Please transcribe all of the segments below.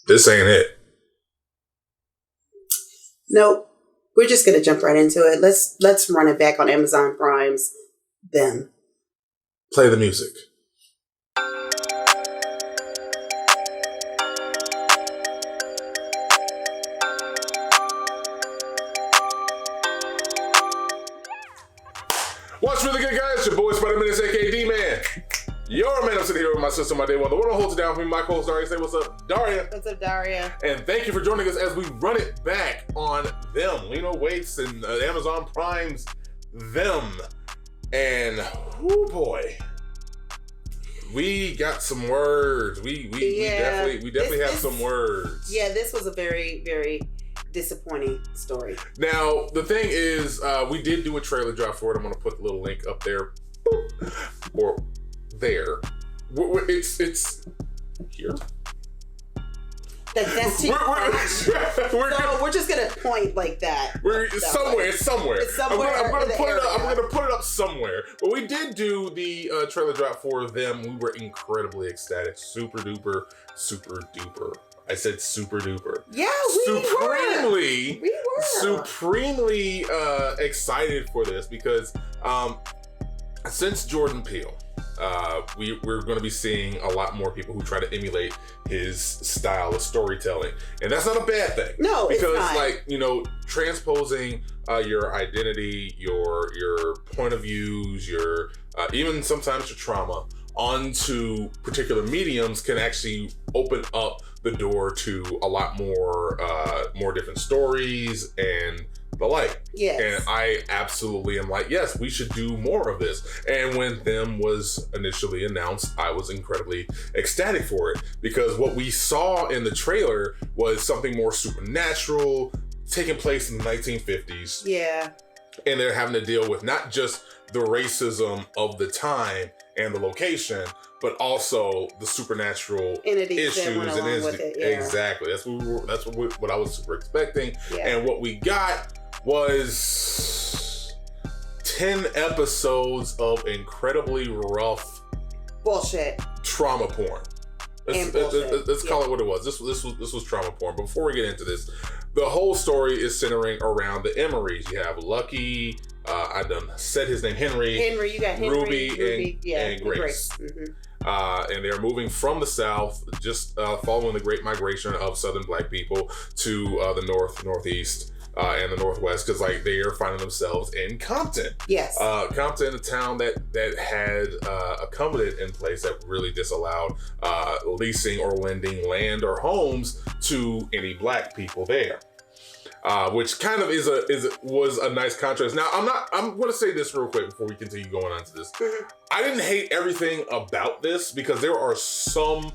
This ain't it. Nope. We're just gonna jump right into it. Let's run it back on Amazon Prime's Them. Play the music. What's really good, guys? Your boy Spider-Man, aka D-Man. Your man, I'm sitting here with my sister, my day one. The one who holds it down for me, my co-host Daria. Say what's up, Daria. What's up, Daria? And thank you for joining us as we run it back on Them. Lena Waite's and Amazon Prime's Them. And, oh boy, we got some words. We definitely have some words. Yeah, this was a very, very disappointing story. Now, the thing is, we did do a trailer drop for it. I'm going to put the little link up there. Or there. It's here. That's too we're just gonna point like that. It's somewhere. I'm gonna put it up somewhere. But we did do the trailer drop for Them. We were incredibly ecstatic. Super duper. I said super duper. Yeah, we were. Supremely excited for this because since Jordan Peele, we're going to be seeing a lot more people who try to emulate his style of storytelling, and that's not a bad thing. No, because it's not. Transposing your identity, your point of views, your even sometimes your trauma onto particular mediums can actually open up the door to a lot more different stories and the like. Yes. And I absolutely am like, yes, we should do more of this. And when Them was initially announced, I was incredibly ecstatic for it because what we saw in the trailer was something more supernatural, taking place in the 1950s. Yeah. And they're having to deal with not just the racism of the time and the location, but also the supernatural entities issues that went along with it. Yeah. Exactly. That's what I was super expecting. Yeah. And what we got was 10 episodes of incredibly rough bullshit trauma porn. Let's call it what it was. This was trauma porn. But before we get into this, the whole story is centering around the Emerys. You have Lucky. I done said his name, Henry. You got Henry, Ruby, and Grace. Mm-hmm. And they're moving from the South, just following the Great Migration of Southern Black people to the Northeast. And the Northwest, because they are finding themselves in Compton. Yes. Compton, a town that had a covenant in place that really disallowed leasing or lending land or homes to any Black people there. Which kind of was a nice contrast. Now, I'm going to say this real quick before we continue going on to this. Mm-hmm. I didn't hate everything about this because there are some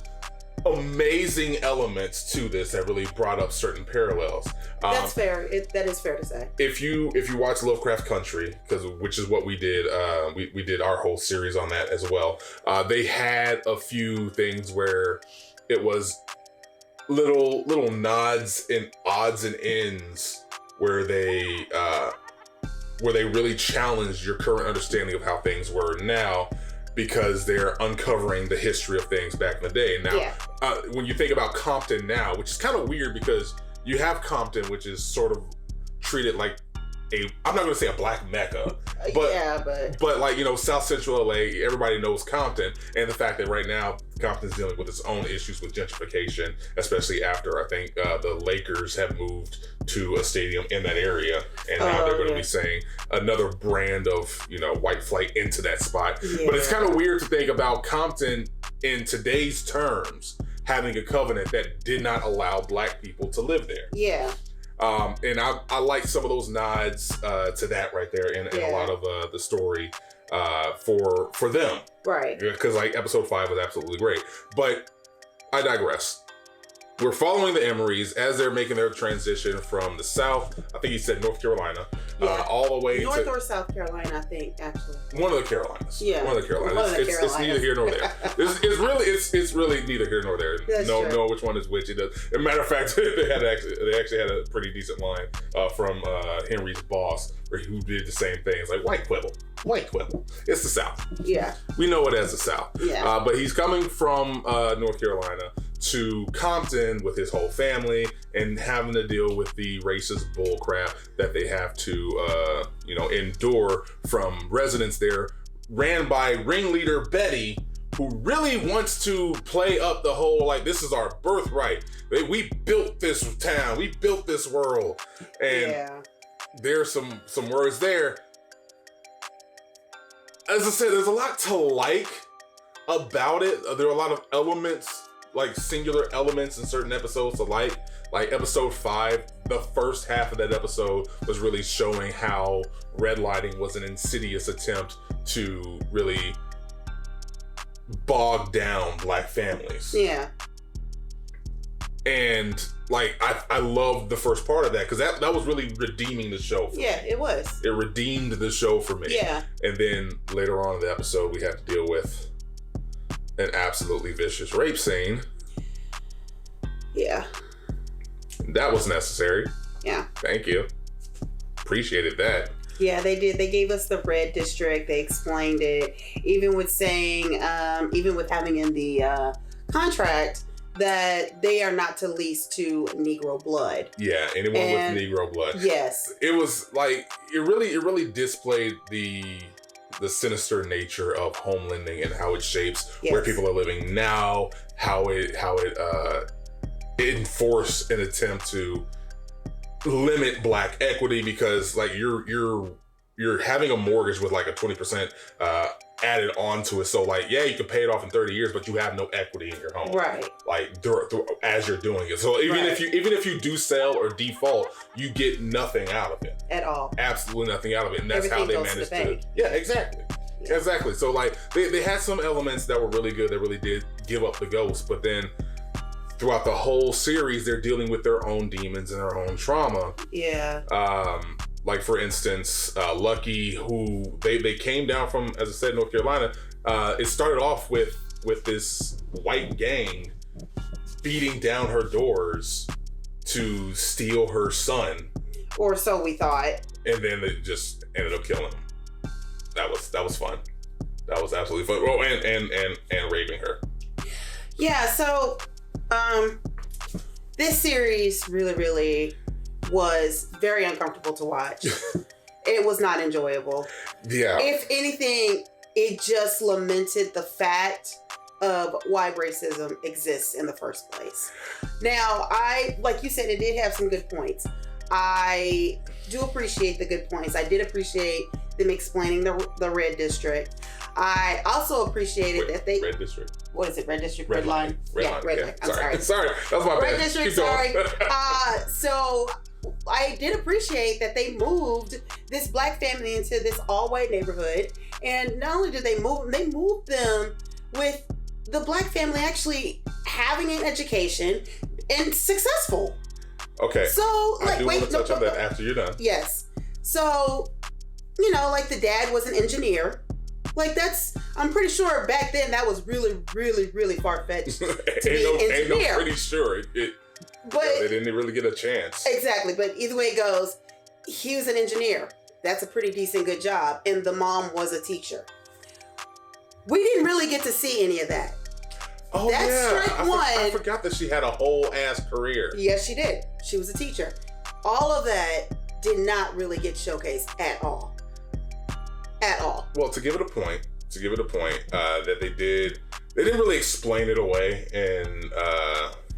amazing elements to this that really brought up certain parallels. That's fair. That is fair to say. If you watch Lovecraft Country, which is what we did, we did our whole series on that as well. They had a few things where it was little nods and odds and ends where they really challenged your current understanding of how things were now, because they're uncovering the history of things back in the day. Now, when you think about Compton now, which is kind of weird because you have Compton, which is sort of treated like I'm not going to say a Black Mecca, but South Central LA, everybody knows Compton, and the fact that right now Compton's dealing with its own issues with gentrification, especially after I think the Lakers have moved to a stadium in that area, and now they're going to be saying another brand of white flight into that spot. Yeah. But it's kind of weird to think about Compton in today's terms having a covenant that did not allow Black people to live there. Yeah. And I like some of those nods to that right there in a lot of the story for them. Right. Because episode 5 was absolutely great. But I digress. We're following the Emerys as they're making their transition from the South, I think he said North Carolina, all the way North or South Carolina, I think, actually. One of the Carolinas. Yeah. One of the Carolinas. It's neither here nor there. It's really neither here nor there. No, which one is which. As a matter of fact, they actually had a pretty decent line from Henry's boss, who did the same thing. It's like, white quibble. It's the South. Yeah. We know it as the South. Yeah. But he's coming from North Carolina to Compton with his whole family and having to deal with the racist bullcrap that they have to, endure from residents there, ran by ringleader Betty, who really wants to play up the whole, like, this is our birthright. We built this town. We built this world. And there's some words there. As I said, there's a lot to like about it. There are a lot of elements, like singular elements in certain episodes to like. Like episode 5, the first half of that episode was really showing how redlining was an insidious attempt to really bog down black families. Yeah. And like I loved the first part of that because that was really redeeming the show for me. It was. It redeemed the show for me. Yeah. And then later on in the episode we had to deal with an absolutely vicious rape scene. Yeah. That was necessary. Yeah. Thank you. Appreciated that. Yeah, they did. They gave us the red district. They explained it. Even with saying, even with having in the contract that they are not to lease to Negro blood. Yeah, anyone with Negro blood. Yes. It was like, it really displayed the sinister nature of homelending and how it shapes where people are living now, how it enforced an attempt to limit black equity because like you're having a mortgage with like a 20% added onto it. So like, yeah, you can pay it off in 30 years, but you have no equity in your home. Right. Like as you're doing it. So even if you do sell or default, you get nothing out of it. At all. Absolutely nothing out of it. And that's Everything how they managed to. Yeah, exactly. Yeah. Exactly. So like they had some elements that were really good that really did give up the ghost, but then throughout the whole series, they're dealing with their own demons and their own trauma. Yeah. Like for instance, Lucky, who they came down from, as I said, North Carolina. It started off with this white gang beating down her doors to steal her son. Or so we thought. And then they just ended up killing him. That was fun. That was absolutely fun. Oh, and raping her. Yeah. So. This series really was very uncomfortable to watch. It was not enjoyable. Yeah. If anything, it just lamented the fact of why racism exists in the first place. Now, like you said, it did have some good points. I do appreciate the good points. I did appreciate them explaining the red district. I also appreciated that they... Red district. What is it? Red district? Red line? Red line. I'm sorry. Sorry. That was my bad. Red district, sorry. So I did appreciate that they moved this black family into this all-white neighborhood. And not only did they move them with the black family actually having an education and successful. Okay. So, like, I do want to touch on that after you're done. Yes. So, like the dad was an engineer. Like I'm pretty sure back then that was really, really, really far-fetched to be an engineer. I'm pretty sure but they didn't really get a chance. Exactly, but either way it goes, he was an engineer. That's a pretty decent, good job. And the mom was a teacher. We didn't really get to see any of that. Oh, that's strike one. I forgot that she had a whole ass career. Yes, she did. She was a teacher. All of that did not really get showcased at all. At all. Well, to give it a point, that they didn't really explain it away and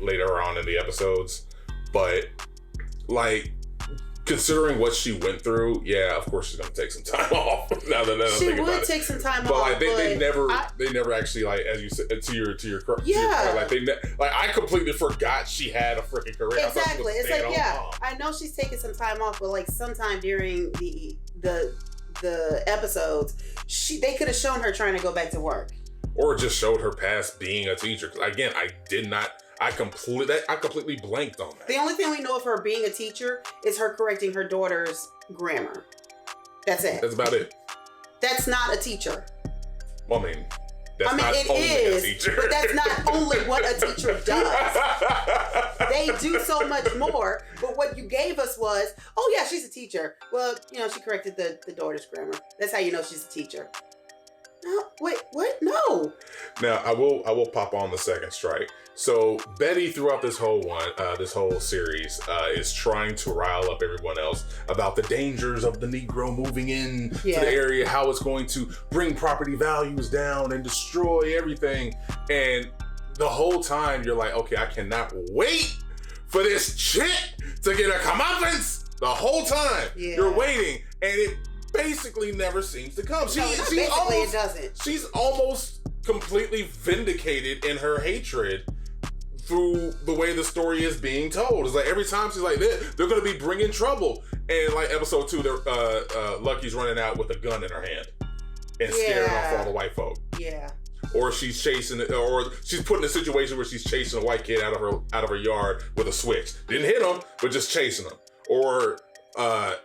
later on in the episodes, but like considering what she went through, yeah, of course she's gonna take some time off. Now that I think about it, take some time but off. Like they never actually, like, as you said, to your point, like I completely forgot she had a freaking career. Exactly. It's like, yeah, I know she's taking some time off, but like sometime during the episodes, they could have shown her trying to go back to work, or just showed her past being a teacher. Again, I completely blanked on that. The only thing we know of her being a teacher is her correcting her daughter's grammar. That's it. That's about it. That's not a teacher. Well, I mean, it is, a teacher. But that's not only what a teacher does. They do so much more. But what you gave us was, oh yeah, she's a teacher. Well, she corrected the daughter's grammar. That's how you know she's a teacher. No, wait, what? No. Now I will pop on the second strike. So Betty, throughout this whole series, is trying to rile up everyone else about the dangers of the Negro moving in to the area, how it's going to bring property values down and destroy everything. And the whole time you're like, okay, I cannot wait for this chick to get a comeuppance. The whole time you're waiting, and it basically never seems to come. It doesn't. She's almost completely vindicated in her hatred through the way the story is being told. It's like every time she's like, they're going to be bringing trouble. And like episode 2, Lucky's running out with a gun in her hand and scaring off all the white folk. Yeah. Or she's chasing, or she's put in a situation where she's chasing a white kid out of her yard with a switch. Didn't hit him, but just chasing him. Or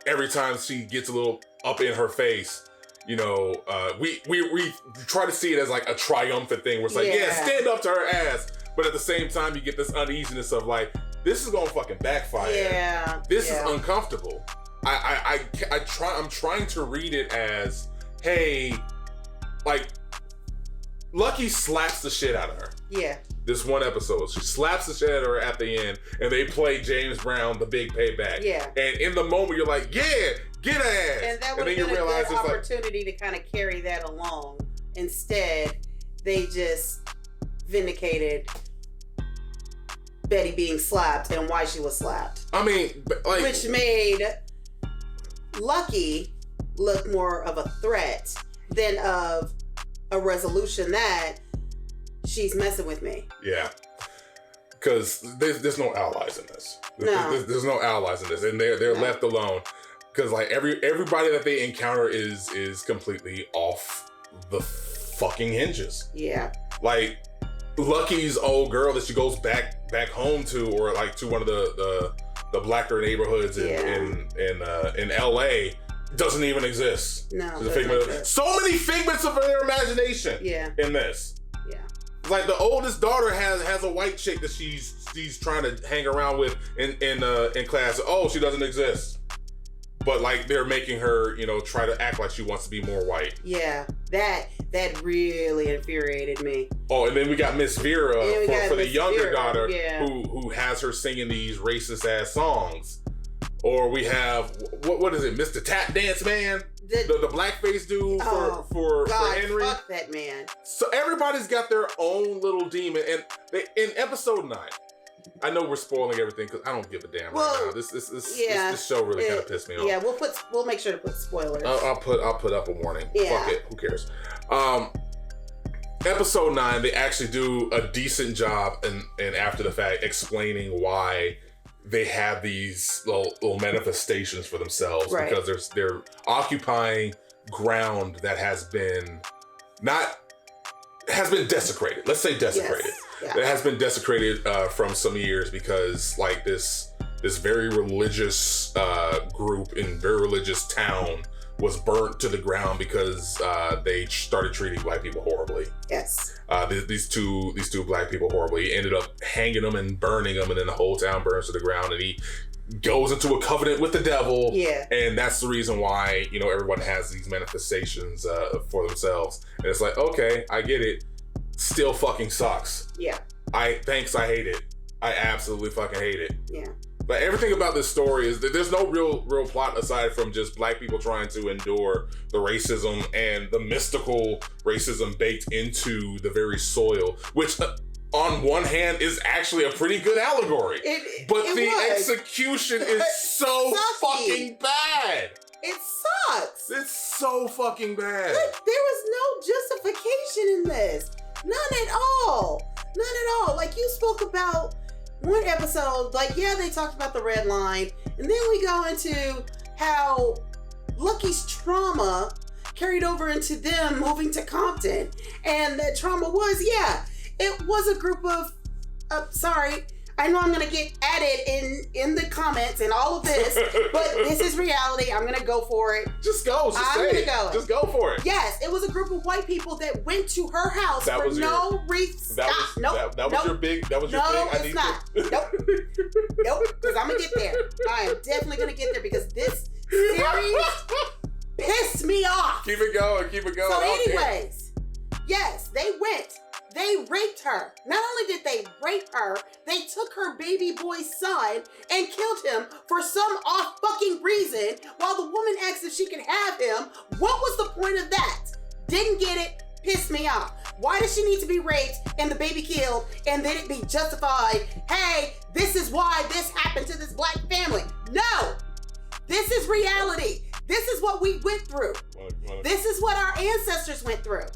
every time she gets a little up in her face, you know, we try to see it as like a triumphant thing where it's like, stand up to her ass. But at the same time, you get this uneasiness of like, this is gonna fucking backfire. Yeah. This is uncomfortable. I'm trying to read it as, hey, like, Lucky slaps the shit out of her. Yeah. This one episode, she slaps the shit out of her at the end, and they play James Brown, The Big Payback. Yeah. And in the moment, you're like, get ass. And that would have been a good opportunity to kind of carry that along. Instead, they just vindicated Betty being slapped and why she was slapped. I mean, like, which made Lucky look more of a threat than of a resolution that she's messing with me. Yeah. Because there's no allies in this. There's no allies in this. And they're left alone. Because like everybody that they encounter is completely off the fucking hinges. Yeah. Like Lucky's old girl that she goes back home to, or like to one of the blacker neighborhoods in LA, doesn't even exist. No. So many figments of their imagination in this. Yeah. Like the oldest daughter has a white chick that she's trying to hang around with in class. Oh, she doesn't exist. But like they're making her, you know, try to act like she wants to be more white. Yeah, that really infuriated me. Oh, and then we got Miss Vera for the younger daughter, who has her singing these racist ass songs. Or we have what is it, Mr. Tap Dance Man, the blackface dude for Henry. Fuck that man. So everybody's got their own little demon, and in episode 9. I know we're spoiling everything because I don't give a damn right now. This show really kind of pissed me off. Yeah, we'll make sure to put spoilers. I'll put up a warning. Yeah. Fuck it, who cares? Episode 9, they actually do a decent job and after the fact explaining why they have these little manifestations for themselves, because they're occupying ground that has been desecrated. Let's say desecrated. Yes. Yeah. It has been desecrated from some years because like this very religious group in very religious town was burnt to the ground because they started treating black people horribly. Yes. These two black people horribly. He ended up hanging them and burning them, and then the whole town burns to the ground, and he goes into a covenant with the devil. Yeah. And that's the reason why, you know, everyone has these manifestations for themselves. And it's like, okay, I get it. Still fucking sucks. Yeah. I hate it. I absolutely fucking hate it. Yeah. But everything about this story is that there's no real plot aside from just black people trying to endure the racism and the mystical racism baked into the very soil, which on one hand is actually a pretty good allegory. But the execution is so fucking bad. It sucks. It's so fucking bad. There was no justification in this. None at all. Like you spoke about one episode, like, they talked about the red line, and then we go into how Lucky's trauma carried over into them moving to Compton. And that trauma was, it was a group of, sorry, I know I'm going to get added in the comments and all of this, but this is reality. I'm going to go for it. Just go. I'm going to go. Just go for it. Yes, it was a group of white people that went to her house for no reason. That was your big. No, it's not. Nope, because I'm going to get there. I am definitely going to get there because this series pissed me off. Keep it going. So anyways, Yes, they went. They raped her. Not only did they rape her, they took her baby boy's son and killed him for some off fucking reason while the woman asked if she could have him. What was the point of that? Didn't get it. Pissed me off. Why does she need to be raped and the baby killed and then it be justified? Hey, this is why this happened to this black family. No, this is reality. This is what we went through. This is what our ancestors went through.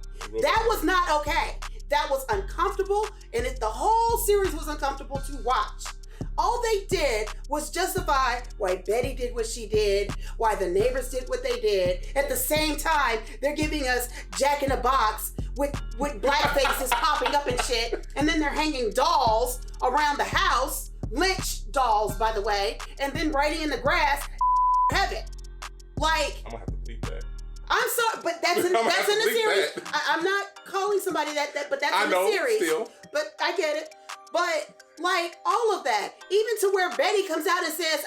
That was not okay. That was uncomfortable, and the whole series was uncomfortable to watch. All they did was justify why Betty did what she did, why the neighbors did what they did. At the same time, they're giving us Jack in a Box with black faces popping up and shit, and then they're hanging dolls around the house, Lynch dolls, by the way, and then writing in the grass, heaven. Like, I'm gonna have to bleep that. I'm sorry, but that's in the series. I'm not calling somebody that, but that's in the series. Still. But I get it. But like all of that, even to where Betty comes out and says,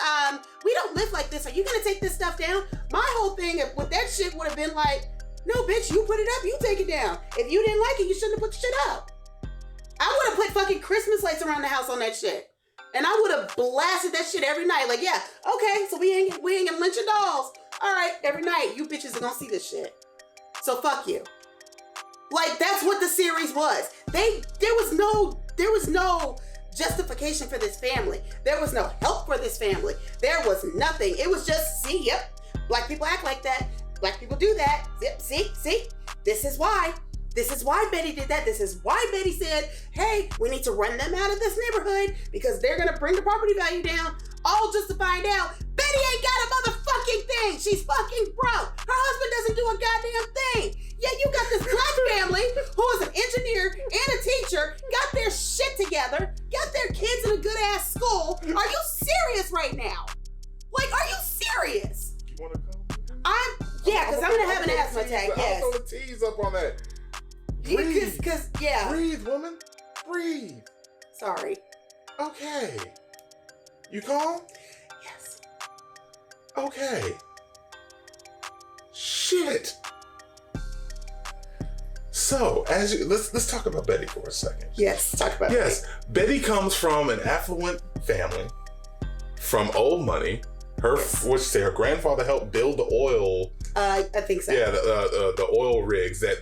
we don't live like this. Are you gonna take this stuff down? My whole thing with that shit would have been like, no, bitch, you put it up, you take it down. If you didn't like it, you shouldn't have put the shit up. I would have put fucking Christmas lights around the house on that shit. And I would have blasted that shit every night. Like, yeah, okay, so we ain't gonna lynch your dolls. All right, every night, you bitches are gonna see this shit. So fuck you. Like, that's what the series was. There was no justification for this family. There was no help for this family. There was nothing. It was just, see, yep, black people act like that. Black people do that. Yep, see, this is why. This is why Betty did that. This is why Betty said, hey, we need to run them out of this neighborhood because they're gonna bring the property value down, all just to find out Betty ain't got a motherfucking thing. She's fucking broke. Her husband doesn't do a goddamn thing. Yeah, you got this black family who is an engineer and a teacher, got their shit together, got their kids in a good ass school. Are you serious right now? Like, are you serious? You wanna come? Because I'm gonna have an asthma attack. Yes. I'll throw the tease up on that. Breathe. Yeah. Breathe, woman. Breathe. Sorry. Okay. You calm? Yes. Okay. Shit. So, let's talk about Betty for a second. Yes, talk about Yes, Betty comes from an affluent family, from old money. Her grandfather helped build the oil. I think so. Yeah, the oil rigs that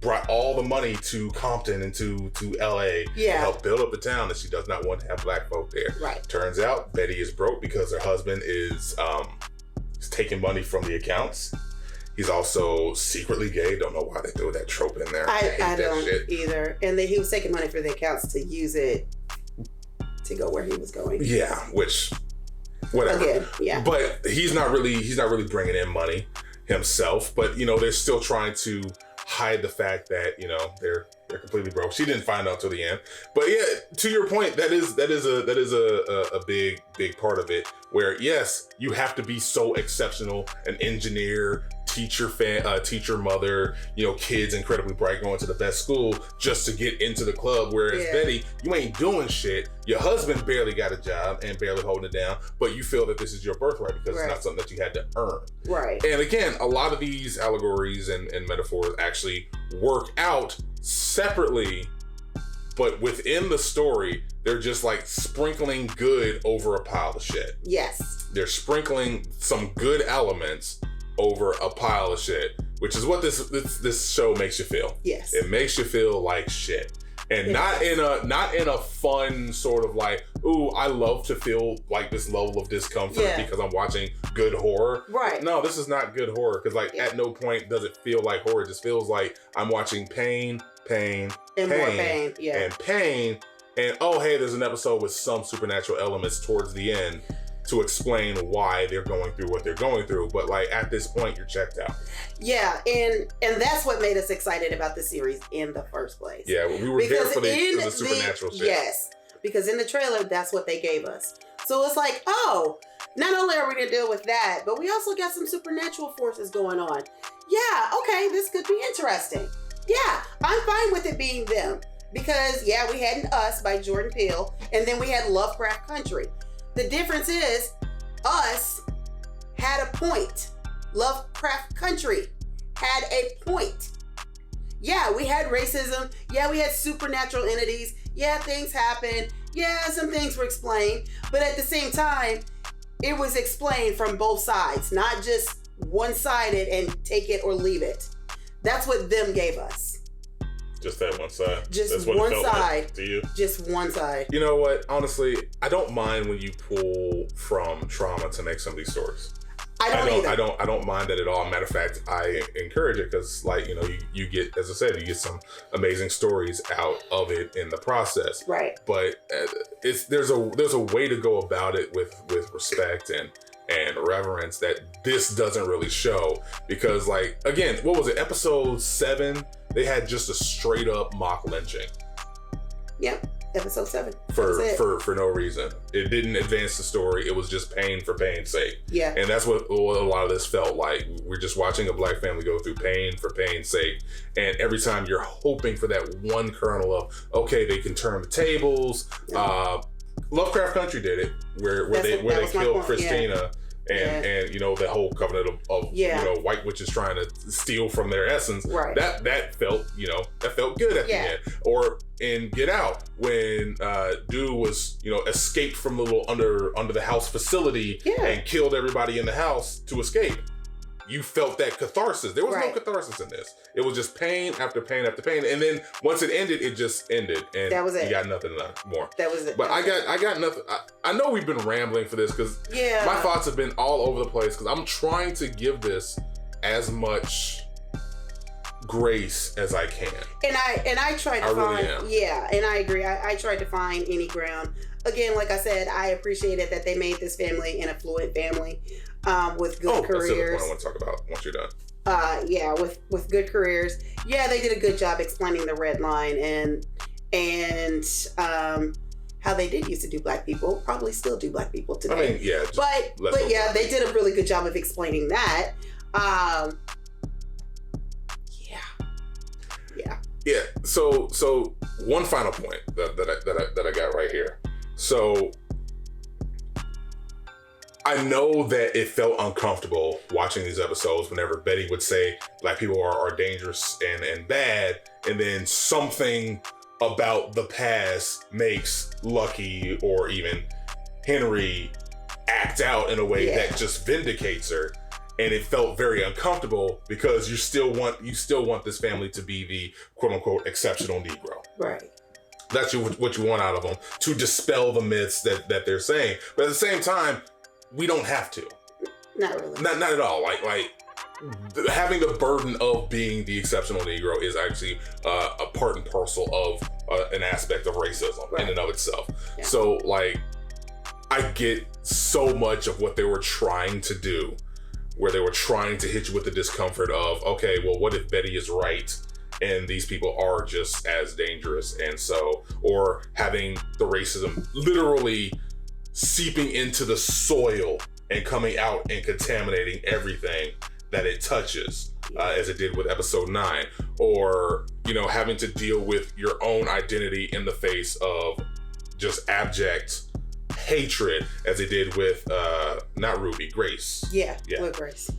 brought all the money to Compton and to LA to help build up the town, that she does not want to have black folk there. Right. Turns out Betty is broke because her husband is taking money from the accounts. He's also secretly gay. Don't know why they threw that trope in there. I don't either. And he was taking money for the accounts to use it to go where he was going. Yeah, which whatever. Again, yeah. But he's not really bringing in money himself. But they're still trying to hide the fact that they're completely broke. She didn't find out till the end. But yeah, to your point, that is a big part of it. Where yes, you have to be so exceptional, an engineer, teacher mother, kids incredibly bright, going to the best school just to get into the club. Whereas Betty, you ain't doing shit. Your husband barely got a job and barely holding it down, but you feel that this is your birthright because it's not something that you had to earn. Right. And again, a lot of these allegories and metaphors actually work out separately, but within the story, they're just like sprinkling good over a pile of shit. Yes. They're sprinkling some good elements over a pile of shit, which is what this show makes you feel. Yes. It makes you feel like shit. And not in a fun sort of like, ooh, I love to feel like this level of discomfort because I'm watching good horror. Right. No, this is not good horror because at no point does it feel like horror. It just feels like I'm watching pain, and more pain. Yeah. And pain. And oh, hey, there's an episode with some supernatural elements towards the end to explain why they're going through what they're going through. But like at this point, you're checked out. Yeah, and that's what made us excited about the series in the first place. Yeah, we were there for the supernatural shit. Yes, because in the trailer, that's what they gave us. So it's like, oh, not only are we going to deal with that, but we also got some supernatural forces going on. Yeah, okay, this could be interesting. Yeah, I'm fine with it being them. Because, yeah, we had Us by Jordan Peele, and then we had Lovecraft Country. The difference is, Us had a point. Lovecraft Country had a point. yeah, we had racism. Yeah, we had supernatural entities. Yeah, things happened. Yeah, some things were explained. But at the same time, it was explained from both sides, not just one-sided and take it or leave it. That's what them gave us. Just that one side. Just That's what one it felt side. Like to you. Just one side. You know what? Honestly, I don't mind when you pull from trauma to make some of these stories. I don't mind that at all. Matter of fact, I encourage it because, like, you get, as I said, you get some amazing stories out of it in the process. Right. But there's a way to go about it with respect and reverence that this doesn't really show, because, like, again, what was it? Episode 7, they had just a straight up mock lynching. Yep. Episode 7. For no reason. It didn't advance the story. It was just pain for pain's sake. Yeah. And that's what a lot of this felt like. We're just watching a black family go through pain for pain's sake. And every time you're hoping for that one kernel of, okay, they can turn the tables. Yeah. Lovecraft Country did it, where they killed Christina. Yeah. And the whole covenant of white witches trying to steal from their essence. Right. That felt good at the end. Or in Get Out, when dude was escaped from the little under the house facility and killed everybody in the house to escape. You felt that catharsis. There was no catharsis in this. It was just pain after pain after pain. And then once it ended, it just ended. And that was it. You got nothing more. That was it. But I got nothing. I know we've been rambling for this because my thoughts have been all over the place, because I'm trying to give this as much grace as I can. And I try to find, and I agree. I tried to find any ground. Again, like I said, I appreciated that they made this family an affluent family with good careers. That's the point I want to talk about once you're done. With good careers. Yeah, they did a good job explaining the red line and how they did used to do black people, probably still do black people today. I mean, but yeah, they did a really good job of explaining that. Yeah. So one final point that I got right here. So I know that it felt uncomfortable watching these episodes whenever Betty would say black people are dangerous and bad, and then something about the past makes Lucky or even Henry act out in a way that just vindicates her. And it felt very uncomfortable because you still want this family to be the quote unquote exceptional Negro. Right. That's what you want out of them, to dispel the myths that they're saying. But at the same time, we don't have to. Not really. Not at all. Like having the burden of being the exceptional Negro is actually a part and parcel of an aspect of racism in and of itself. Yeah. So, like, I get so much of what they were trying to do, where they were trying to hit you with the discomfort of, okay, well, what if Betty is right and these people are just as dangerous? And so, or having the racism literally seeping into the soil and coming out and contaminating everything that it touches, as it did with episode 9, or, having to deal with your own identity in the face of just abject hatred, as it did with not Ruby, Grace. Yeah. With Grace.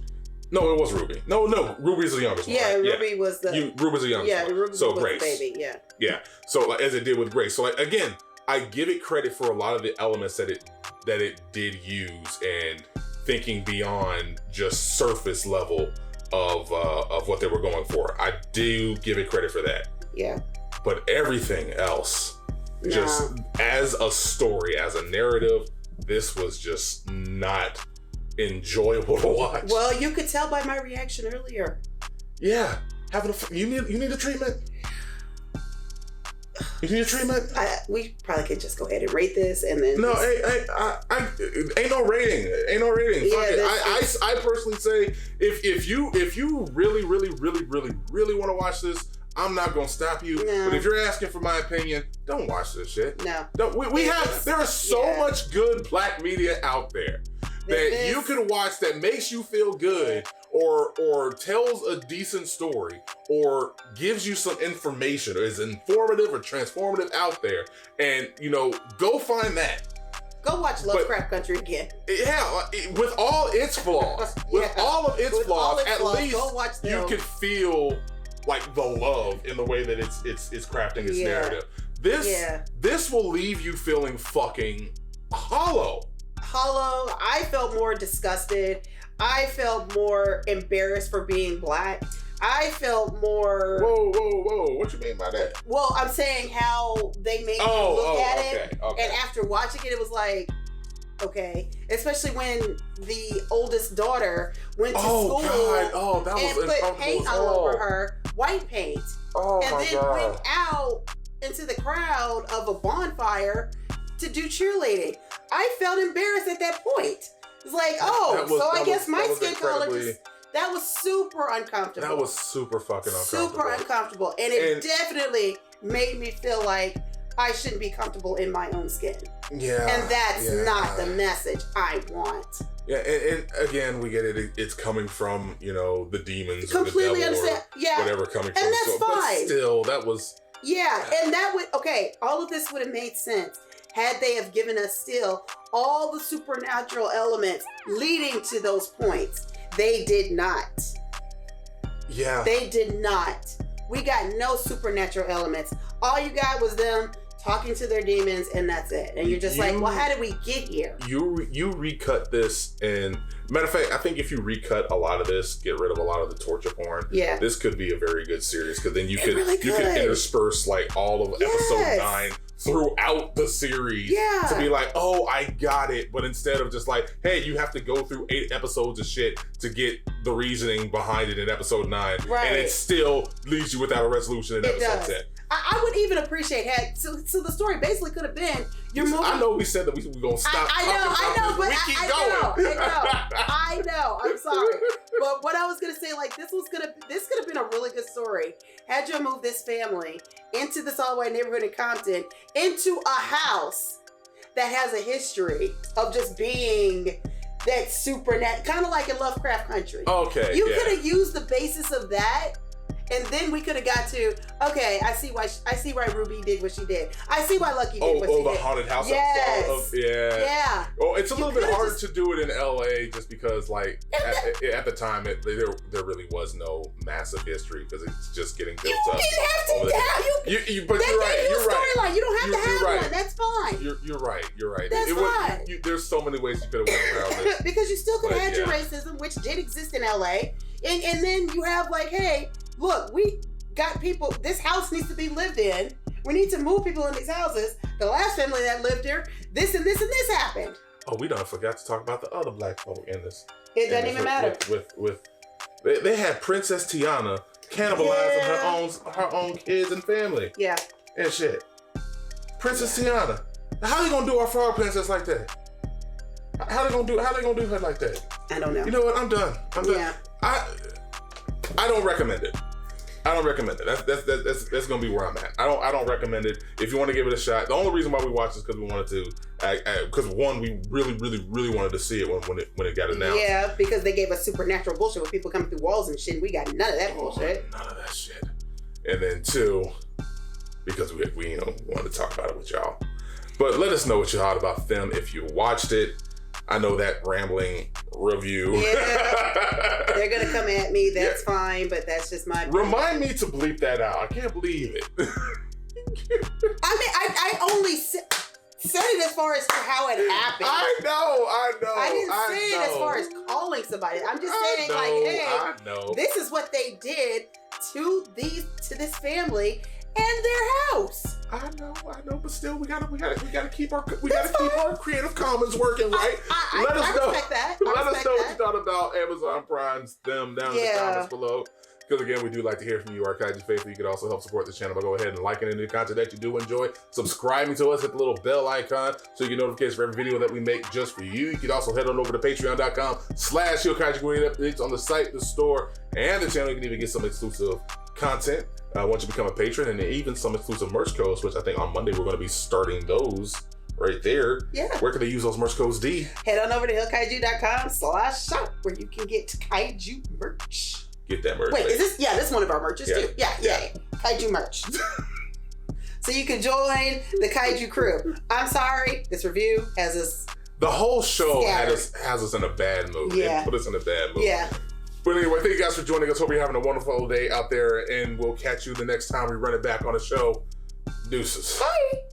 No, it was Ruby. No, Ruby's the youngest one. Yeah, right? Ruby was the. Ruby's the youngest one. Ruby was Grace. The baby. Yeah. So, like, as it did with Grace. So, like, again, I give it credit for a lot of the elements that it did use, and thinking beyond just surface level of what they were going for. I do give it credit for that. Yeah. But everything else, just as a story, as a narrative, this was just not enjoyable to watch. Well, you could tell by my reaction earlier. Yeah, you need a treatment. You need a treatment. We probably could just go ahead and rate this, and then no, ain't no rating. Ain't no rating. Yeah, fuck it. I personally say if you really want to watch this, I'm not gonna stop you. No. But if you're asking for my opinion, don't watch this shit. No. There is so much good black media out there that you can watch that makes you feel good, or tells a decent story, or gives you some information, or is informative or transformative out there. And, go find that. Go watch Lovecraft Country again. Yeah, with all its flaws. At least go watch you can feel like the love in the way that it's crafting its narrative. This will leave you feeling fucking hollow. I felt more disgusted. I felt more embarrassed for being black. I felt more... Whoa. What you mean by that? Well, I'm saying how they made me look at it. Okay. And after watching it, it was like, okay. Especially when the oldest daughter went to school and put paint all over her, white paint. Went out into the crowd of a bonfire to do cheerleading. I felt embarrassed at that point. It's like, I guess my skin color just... That was super uncomfortable. That was super fucking uncomfortable. Super uncomfortable. And it definitely made me feel like I shouldn't be comfortable in my own skin. Yeah. And that's not the message I want. Yeah, and again, we get it. It's coming from, the demons completely or the devil understand. Or whatever coming from. And that's fine. But still, that was... Yeah, and that would... Okay, all of this would have made sense had they have given us still all the supernatural elements leading to those points. They did not. Yeah. They did not. We got no supernatural elements. All you got was them talking to their demons, and that's it. And you're just like, well, how did we get here? You recut this, and matter of fact, I think if you recut a lot of this, get rid of a lot of the torture porn, this could be a very good series, because then you could intersperse like all of episode 9 throughout the series to be like, oh, I got it. But instead of just like, hey, you have to go through 8 episodes of shit to get the reasoning behind it in episode 9. Right. And it still leaves you without a resolution in episode 10. I would even appreciate so the story basically could have been your movie. I know we said that we were going to stop. I know, but we keep going. I know. I'm sorry. But what I was going to say, like, this could have been a really good story had you moved this family into this all-white neighborhood in Compton, into a house that has a history of just being that supernatural, kind of like in Lovecraft Country. Okay. You could have used the basis of that. And then we could have got to, okay, I see why Ruby did what she did. I see why Lucky did what she did. Oh, the haunted house episode. Yeah. Well, it's a little bit harder to do it in LA just because, like, at the time, there really was no massive history because it's just getting built up. You didn't have to but you're right. You're right. Storyline. You don't have to have one. That's fine. You're right. That's fine. There's so many ways you could have went around this. Because you still could have had your racism, which did exist in LA. And then you have, like, hey, look, we got people, this house needs to be lived in. We need to move people in these houses. The last family that lived here, this and this and this happened. Oh, we done forgot to talk about the other black folk in this. It doesn't even matter. They had Princess Tiana cannibalizing her own kids and family. Yeah. And shit. Princess Tiana. How they gonna do our frog princess like that? How they gonna do her like that? I don't know. You know what? I'm done. Yeah. I don't recommend it. That's gonna be where I'm at. I don't recommend it. If you want to give it a shot, the only reason why we watched this because we wanted to, because one, we really wanted to see it when it got announced. Yeah, because they gave us supernatural bullshit with people coming through walls and shit. And we got none of that bullshit. None of that shit. And then 2, because we wanted to talk about it with y'all. But let us know what you thought about them if you watched it. I know that rambling review. Yeah, they're gonna come at me. That's fine, but that's just my opinion. Remind me to bleep that out. I can't believe it. I mean, I only said it as far as how it happened. I know. I didn't say it as far as calling somebody. I'm just saying, hey, this is what they did to this family and their house. I know, but still, we gotta keep our Creative Commons working, right? Let us know. Let us know what you thought about Amazon Prime's them down in the comments below. Because again, we do like to hear from you, our Kaiju faithful. You can also help support the channel by go ahead and liking any content that you do enjoy, subscribing to us, hit the little bell icon so you get notifications for every video that we make just for you. You can also head on over to patreon.com/HEELKAIJU updates on the site, the store, and the channel. You can even get some exclusive content once you become a patron, and even some exclusive merch codes, which I think on Monday we're going to be starting those right there. Yeah. Where can they use those merch codes, D? Head on over to HEELKAIJU.com/shop where you can get Kaiju merch. Get that merch. Wait, is this? Yeah, this is one of our merches too. Yeah. Kaiju merch. So you can join the Kaiju crew. I'm sorry, this review has us. The whole show has us in a bad mood. Yeah. It put us in a bad mood. Yeah. But anyway, thank you guys for joining us. Hope you're having a wonderful day out there, and we'll catch you the next time we run it back on the show. Deuces. Bye.